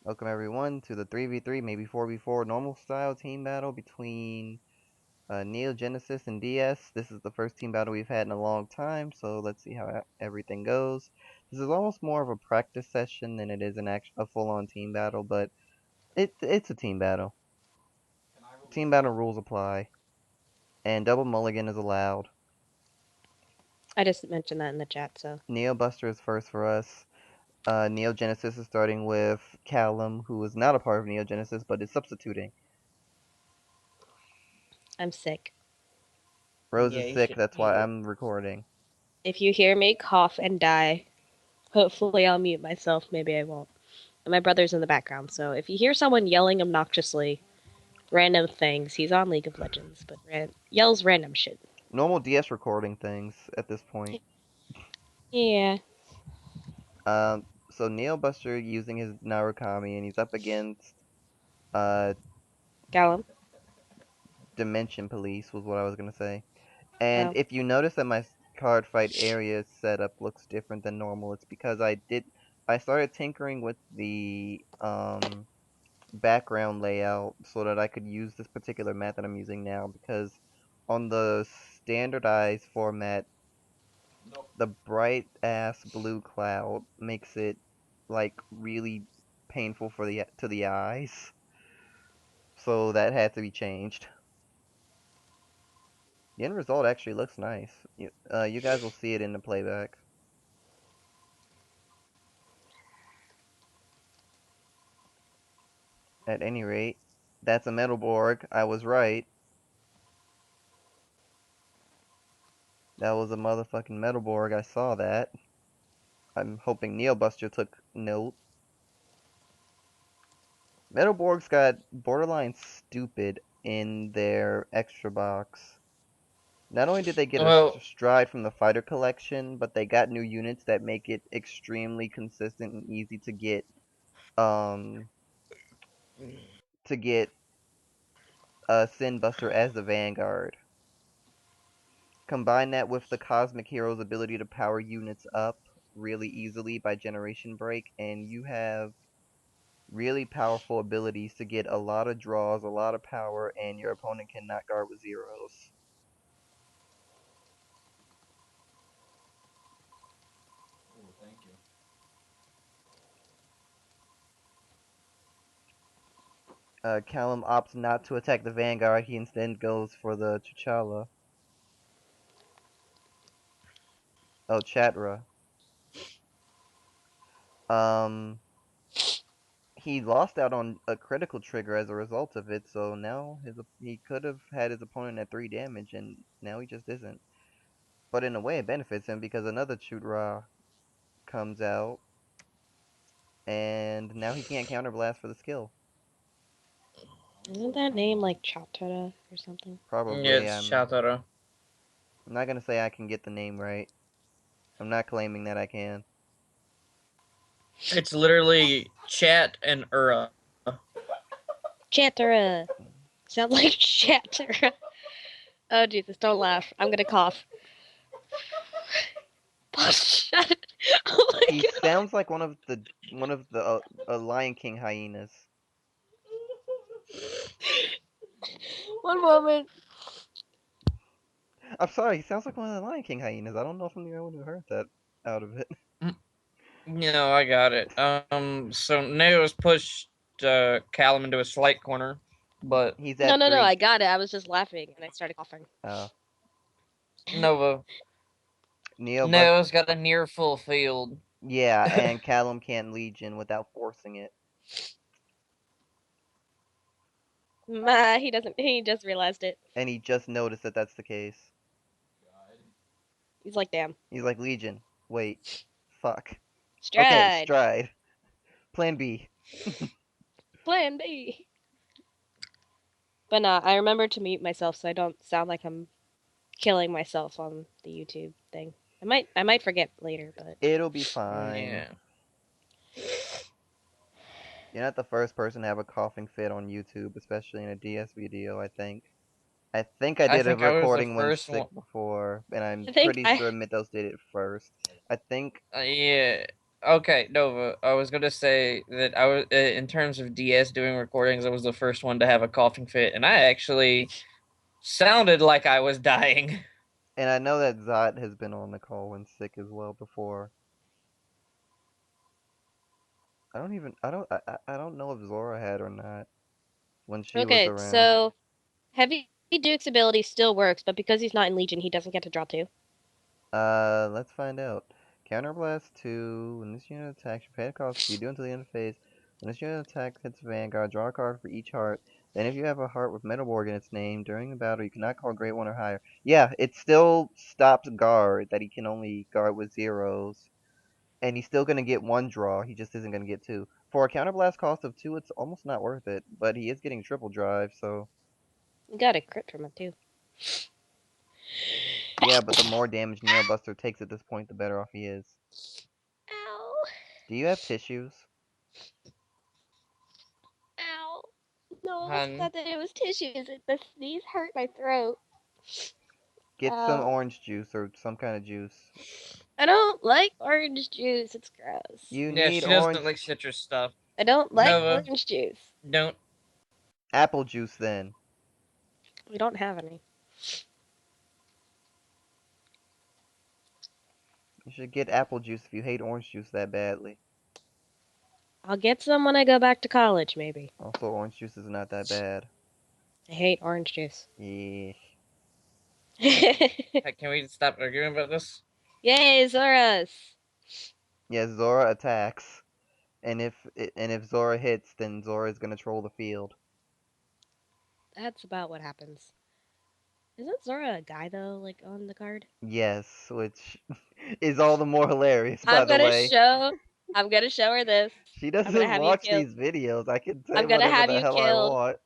Welcome everyone to the 3v3, maybe 4v4 normal style team battle between Neo Genesis and DS. This is the first team battle we've had in a long time, so let's see how everything goes. This is almost more of a practice session than it is a full-on team battle, but it's a team battle. Team battle rules apply, and double mulligan is allowed. I just mentioned that in the chat, so. NeoBuster is first for us. Neo Genesis is starting with Callum, who is not a part of Neo Genesis, but is substituting. I'm sick. Rose Yeah, is you sick, should that's why mute it. I'm recording. If you hear me cough and die, hopefully I'll mute myself. Maybe I won't. And my brother's in the background, so if you hear someone yelling obnoxiously, random things, he's on League of Legends, but yells random shit. Normal DS recording things at this point. Yeah. So NeoBuster using his Narukami, and he's up against uh Callum. Dimension Police was what I was gonna say. And Oh. if you notice that my card fight area setup looks different than normal, it's because I started tinkering with the background layout so that I could use this particular map that I'm using now, because on the standardized format the bright ass blue cloud makes it like really painful for the eyes. So that had to be changed. The end result actually looks nice. You guys will see it in the playback. At any rate, that's a Metalborg. I was right. That was a motherfucking Metalborg. I saw that. I'm hoping NeoBuster took note. Metalborgs got borderline stupid in their extra box. Not only did they get a Well, stride from the fighter collection, but they got new units that make it extremely consistent and easy um to get Sin Buster as the Vanguard. Combine that with the Cosmic Hero's ability to power units up really easily by Generation Break, and you have really powerful abilities to get a lot of draws, a lot of power, and your opponent cannot guard with zeros. thank you. Callum opts not to attack the Vanguard, he instead goes for the T'Challa. Oh, Chatra. Um, he lost out on a critical trigger as a result of it, so now he could have had his opponent at 3 damage, and now he just isn't. But in a way, it benefits him because another Chutra comes out, and now he can't counterblast for the skill. Isn't that name like Chatara or something? Yeah, Probably, it's I'm Shatara. not gonna say I can get the name right. I'm not claiming that I can. It's literally Chat and Ura. Chatara. Sounds like Chatara. Oh Jesus, don't laugh. I'm gonna cough. Shut it. Oh my He god. sounds like one of the Lion King hyenas. One moment. I'm sorry, he sounds like one of the Lion King hyenas. I don't know if I'm the only one who heard that out of it. No, I got it. So Neo's pushed Callum into a slight corner, but He's No, at no, no. 3. I got it. I was just laughing and I started coughing. Oh. Nova Neobus. Neo's got a near full field. Yeah, and Callum can't Legion without forcing it. He doesn't. He just realized it. And he just noticed that that's the case. He's like, damn. He's like, Legion. Wait. Fuck. Okay, Stride. stride. Plan B. Plan B. But nah, I remember to mute myself so I don't sound like I'm killing myself on the YouTube thing. I might forget later, but It'll be fine. Yeah. You're not the first person to have a coughing fit on YouTube, especially in a DS video, I think. I think I I did a think I was the recording when first sick one. before, and I'm I think pretty I sure Mythos did it first. I think Yeah. Okay, Nova. I was gonna say that I was in terms of DS doing recordings. I was the first one to have a coughing fit, and I actually sounded like I was dying. And I know that Zot has been on the call when sick as well before. I don't know if Zora had or not when she was Okay, around. so Heavy Duke's ability still works, but because he's not in Legion, he doesn't get to draw two. Let's find out. Counterblast 2. When this unit attacks, your pay cost you do until the end of phase. When this unit attack hits Vanguard, draw a card for each heart. Then if you have a heart with Metalborg in its name, during the battle you cannot call Great 1 or higher. Yeah, it still stops guard, that he can only guard with zeros. And he's still gonna get one draw, he just isn't gonna get two. For a counterblast cost of 2, it's almost not worth it, but he is getting triple drive, so... You got a crit from it, too. Yeah, but the more damage NeoBuster takes at this point, the better off he is. Ow. Do you have tissues? Ow. No, I Hun, thought that it was tissues. The sneeze hurt my throat. Get some Ow. orange juice or some kind of juice. I don't like orange juice. It's gross. You yeah, need she doesn't orange like citrus stuff. I don't like Nova, orange juice. don't. apple juice then. We don't have any. You should get apple juice if you hate orange juice that badly. I'll get some when I go back to college, maybe. Also, orange juice is not that bad. I hate orange juice. Yeah. Yay, Hey, can we stop arguing about this? Zoras! Yeah, Zora attacks. And if Zora hits, then Zora is gonna troll the field. That's about what happens. Isn't Zora a guy, though, like, on the card? Yes, which is all the more hilarious, by I'm the gonna way. show... I'm gonna show her this. She I'm gonna doesn't have you watch killed. these videos. I can say I'm gonna whatever have the you hell I killed. want.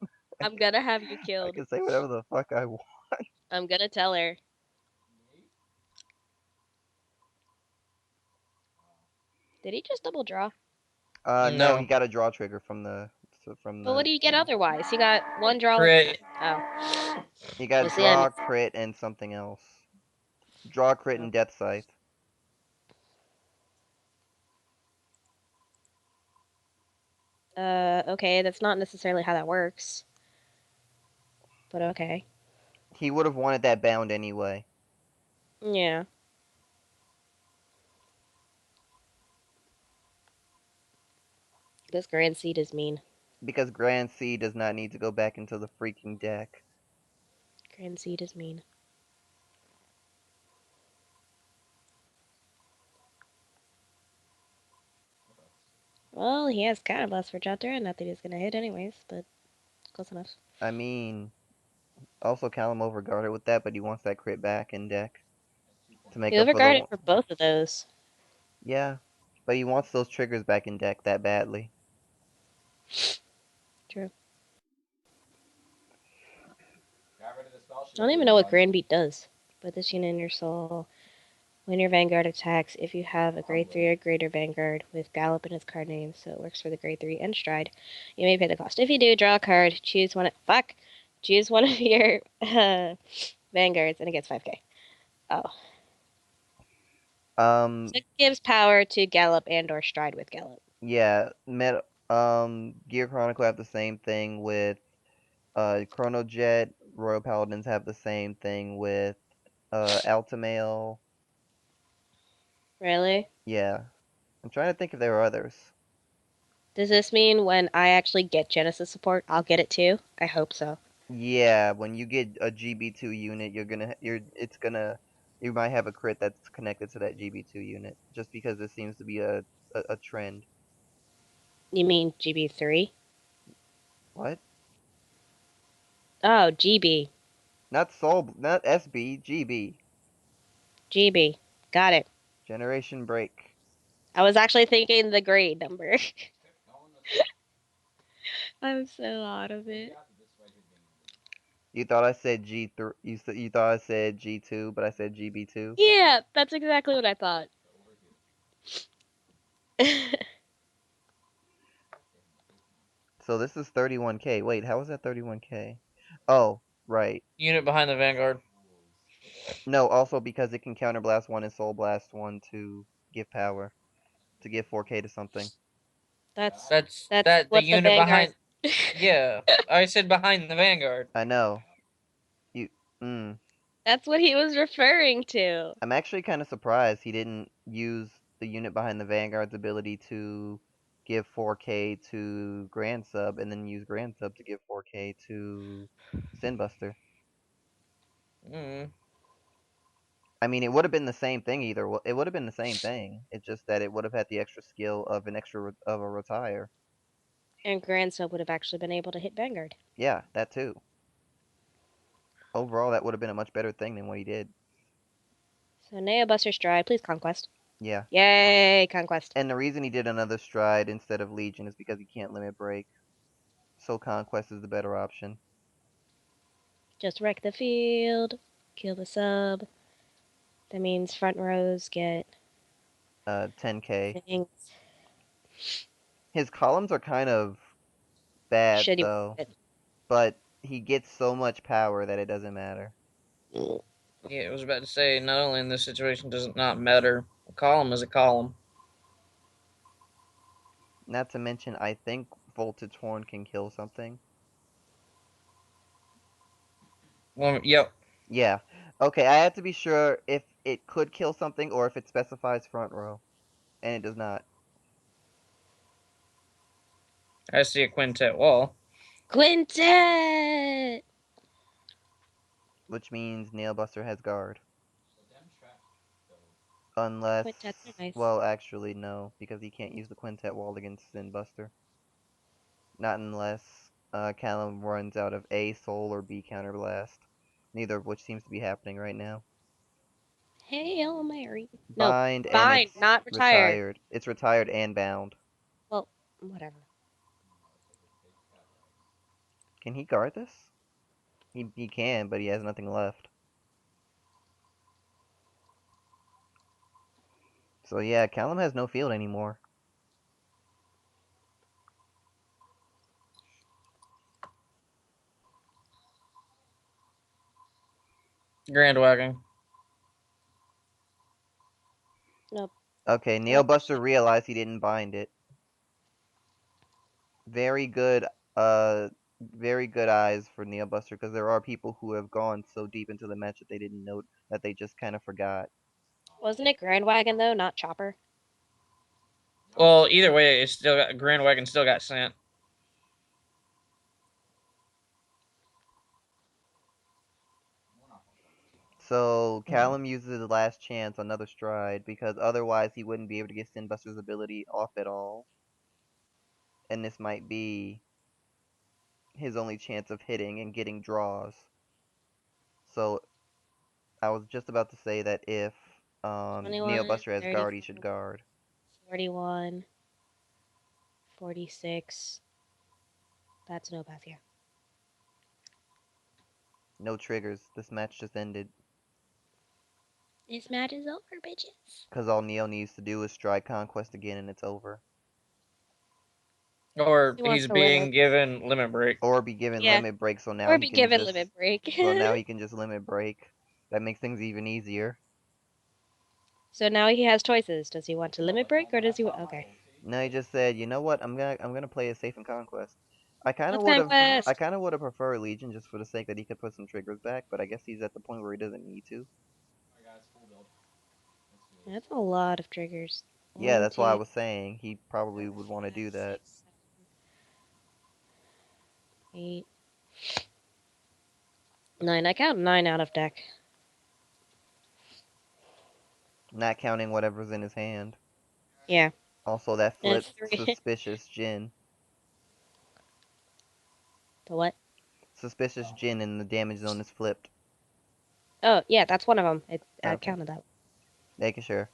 I'm gonna have you I killed. can say whatever the fuck I want. I'm gonna tell her. Did he just double draw? No, he No. got a draw trigger from the But what do you get thing. otherwise? He got one draw with... Crit. Oh. He got Well, see, I'm... draw, crit, and something else. Draw, crit, and death scythe. Okay, that's not necessarily how that works. But okay. He would have wanted that bound anyway. Yeah. This Grand Seed is mean. Because Grand C does not need to go back into the freaking deck. Grand Seed is mean. Well, he has kind of blast for Jotter, not that he's gonna hit anyways, but close enough. I mean, also Callum overguarded with that, but he wants that crit back in deck to make He up for the overguarded one. for both of those. Yeah, but he wants those triggers back in deck that badly. True. I don't even know what Grand Beat does. Put this unit in your soul. When your Vanguard attacks, if you have a grade 3 or greater Vanguard with Gallop in its card name, so it works for the grade 3 and Stride, you may pay the cost. If you do, draw a card, choose one choose one of your Vanguards, and it gets 5k. Oh. So it gives power to Gallop and or Stride with Gallop. Yeah, Gear Chronicle have the same thing with Chrono Jet. Royal Paladins have the same thing with Altamail. Really? Yeah, I'm trying to think if there are others. Does this mean when I actually get Genesis support, I'll get it too? I hope so. Yeah, when you get a GB2 unit, you might have a crit that's connected to that GB2 unit, just because it seems to be a trend. You mean GB3? What? Oh, GB. Not SB, GB. GB. Got it. Generation Break. I was actually thinking the grade number. I'm so out of it. You thought I said G3. You thought I said G2, but I said GB2. Yeah, that's exactly what I thought. So this is 31k. Wait, how is that 31k? Oh, right. Unit behind the Vanguard. No, also because it can counterblast 1 and soul blast 1 to give power. to give 4K to something. That's That the what the unit Vanguard. behind. Yeah, I said behind the Vanguard. I know. You. Mm. That's what he was referring to. I'm actually kind of surprised he didn't use the unit behind the Vanguard's ability to give 4K to Grand Sub and then use Grand Sub to give 4K to Sinbuster. Mm. I mean, it would have been the same thing either. It would have been the same thing. It's just that it would have had the extra skill of of a retire. And Grand Sub would have actually been able to hit Vanguard. Yeah, that too. Overall, that would have been a much better thing than what he did. So NeoBuster Stride, please Conquest. Yeah. Yay, Conquest. And the reason he did another stride instead of Legion is because he can't limit break. So Conquest is the better option. Just wreck the field, kill the sub. That means front rows get 10K. things. His columns are kind of bad Shitty. though, but he gets so much power that it doesn't matter. Yeah, I was about to say, not only in this situation does it not matter, a column is a column. Not to mention, I think Voltage Horn can kill something. Well, yep. Yeah. Okay, I have to be sure if it could kill something or if it specifies front row. And it does not. I see a quintet wall. Quintet! Which means Nailbuster has guard. Unless, Quintets are nice. well, actually, no, because he can't use the quintet wall against Sinbuster. Not unless Callum runs out of A Soul or B Counterblast. Neither of which seems to be happening right now. Hail Mary. No, Bind, and bind, it's not retire. retired. It's retired and bound. Well, whatever. Can he guard this? He can, but he has nothing left. So yeah, Callum has no field anymore. Grand Wagon. Nope. Okay, NeoBuster realized he didn't bind it. Very good, very good eyes for NeoBuster, because there are people who have gone so deep into the match that they didn't know that they just kind of forgot. Wasn't it Grand Wagon though, not Chopper? Well, either way, it's still got Grand Wagon still got sent. So Callum uses the last chance on another stride because otherwise he wouldn't be able to get Sinbuster's ability off at all. And this might be his only chance of hitting and getting draws. So I was just about to say that if 21, NeoBuster has guard, he should 34, guard. 41, 46. That's no path here. No triggers. This match just ended. This match is over, bitches. Because all Neo needs to do is strike Conquest again and it's over. Or He wants he's to limit. being given limit break. Or be given Yeah. limit break, so now Or he be can given just... limit break. So now he can just limit break. That makes things even easier. So now he has choices. Does he want to limit break or does he want... Okay. No, he just said, you know what? I'm gonna play it safe in Conquest. I kind of Let's would have Conquest! preferred Legion just for the sake that he could put some triggers back, but I guess he's at the point where he doesn't need to. That's a lot of triggers. Yeah, 1, that's why I 2, was saying he probably would want to do that. 6, 7, 8, 9. I count 9 out of deck. Not counting whatever's in his hand. Yeah. Also, that And flipped 3. Suspicious Jin. The what? Suspicious Jin and the damage zone is flipped. Oh, yeah, that's one of them. I Okay. counted that. Making sure.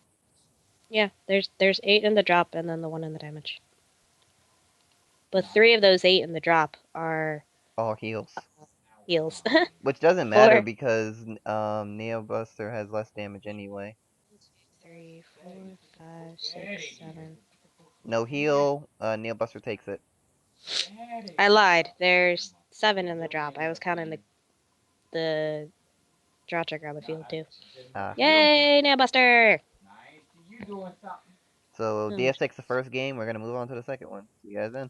Yeah, there's 8 in the drop and then the 1 in the damage. But 3 of those 8 in the drop are All heals. heals. Which doesn't matter 4, because NeoBuster has less damage anyway. 3, 4, 5, 6, 7. No heal, NeoBuster takes it. I lied. There's 7 in the drop. I was counting the draw trigger on the field too. Ah. Yay, NeoBuster! So Um, DS takes the first game. We're gonna move on to the second one. See you guys then.